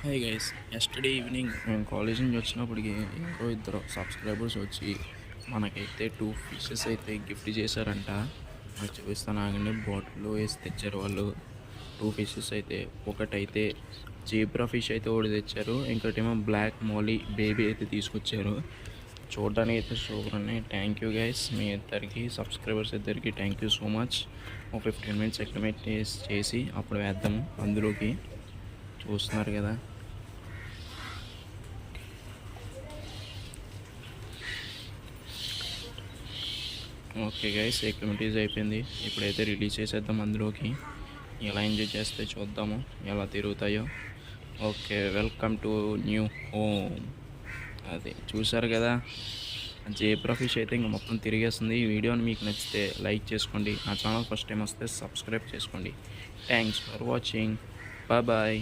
Hi guys, yesterday evening మేము college నుంచి వచ్చినప్పటికి ఎవరో ఇద్దరు సబ్స్క్రైబర్స్ వచ్చి మనకైతే 2 ఫిషెస్ అయితే గిఫ్ట్ చేశారంట. నాకు చూపిస్తాను ఆగండి. బాటిల్లో వేసి తెచ్చారు వాళ్ళు. 2 ఫిషెస్ అయితే, ఒకటైతే జీబ్రా ఫిష్ అయితే ఒకటి తెచ్చారు, ఇంకోటేమో బ్లాక్ మోలీ బేబీ అయితే తీసుకొచ్చారు. చూడడానికి అయితే సూపర్ ఉన్నాయి. థ్యాంక్ యూ గైస్, మీ ఇద్దరికి సబ్స్క్రైబర్స్ ఇద్దరికి థ్యాంక్ యూ సో మచ్. ఒక 15 మినిట్స్ ఎక్స్పెరిమెంట్ చేసి అప్పుడు వేద్దాము అందులోకి. చూస్తున్నారు కదా. ఓకే గైస్, ఎక్స్పెరిమెంట్ అయిపోయింది. ఇప్పుడైతే రిలీజ్ చేసేద్దాం అందులోకి. ఎలా ఎంజాయ్ చేస్తే చూద్దాము, ఎలా తిరుగుతాయో. Okay, welcome to new home. అది చూసారు కదా, జేబ్రా ఫిష్ అయితే ఇంకా మొత్తం తిరిగేస్తుంది. ఈ వీడియోని మీకు నచ్చితే లైక్ చేసుకోండి, నా ఛానల్ ఫస్ట్ టైం వస్తే సబ్స్క్రైబ్ చేసుకోండి. Thanks for watching. బాయ్.